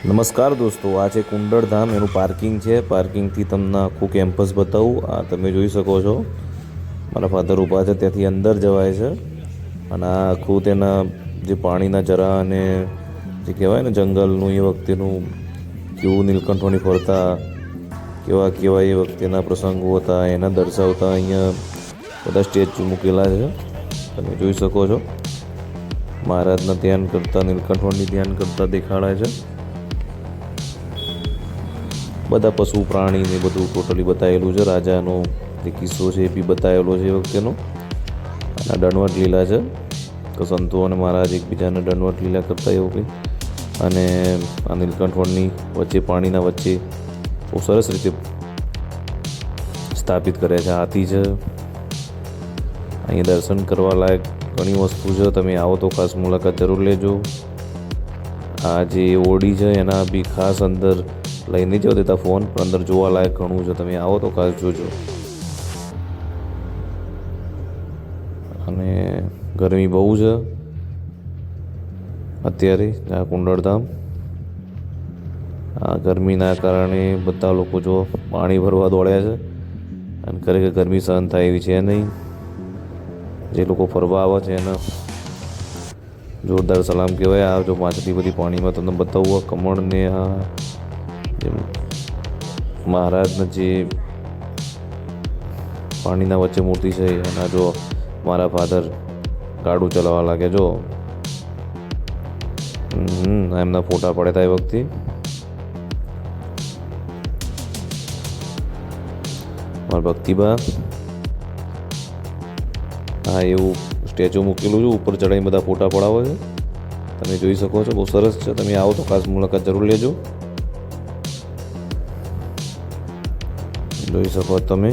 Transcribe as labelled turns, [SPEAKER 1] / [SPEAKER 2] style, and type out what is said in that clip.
[SPEAKER 1] નમસ્કાર દોસ્તો, આ છે કુંડળધામ. એનું પાર્કિંગ છે. પાર્કિંગથી તમને આખું કેમ્પસ બતાવું. આ તમે જોઈ શકો છો, મારા ફાધર ઊભા છે, ત્યાંથી અંદર જવાય છે. અને આ આખું તેના જે પાણીના ઝરા અને જે કહેવાય ને જંગલનું એ વખતેનું કેવું નીલકંઠોની ફરતા કેવા કેવા એ વખતેના પ્રસંગો હતા એના દર્શાવતા અહીંયા બધા સ્ટેચ્યુ મૂકેલા છે. તમે જોઈ શકો છો, મહારાજના ધ્યાન કરતા, નીલકંઠોની ધ્યાન કરતા દેખાડાય છે. બધા પશુ પ્રાણી ને બધું ટોટલી બતાવેલું છે. રાજાનો જે કિસ્સો છે એ બી બતાવેલો છે એ વખતેનો. અને દંડવત લીલા છે તો સંતો અને મહારાજ એકબીજાને દંડવત લીલા કરતા એવું કંઈ. અને આ નીલકંઠવણની વચ્ચે, પાણીના વચ્ચે બહુ સરસ રીતે સ્થાપિત કરે છે. હાથી છે, અહીંયા દર્શન કરવા લાયક ઘણી વસ્તુ છે. તમે આવો તો ખાસ મુલાકાત જરૂર લેજો. આ જે ઓડી છે એના બી ખાસ અંદર લઈ નહીં જવા દેતા ફોન, પણ અંદર જોવા લાયક ઘણું છે. તમે આવો તો ખાસ જોજો. અને ગરમી બહુ છે અત્યારે આ કુંડળધામ. આ ગરમીના કારણે બધા લોકો જો પાણી ભરવા દોડ્યા છે. અને ખરેખર ગરમી સહન થાય એવી છે નહીં. જે લોકો ફરવા આવે છે એને જોરદાર સલામ કહેવાય. આ જો માછલી બધી પાણીમાં તમને બતાવું, કમળને આ મહારાજના જે પાણીના વચ્ચે મૂર્તિ છે એના જો મારા ફાધર ગાડું ચલાવવા લાગે. જો એમના ફોટા પડ્યા એ વખતે. મારા ભક્તિબા, હા એવું સ્ટેચ્યુ મૂકેલું છે, ઉપર ચડાઈને બધા ફોટા પડાવે છે. તમે જોઈ શકો છો, બહુ સરસ છે. તમે આવો તો ખાસ મુલાકાત જરૂર લેજો. જોઈ શકો તમે.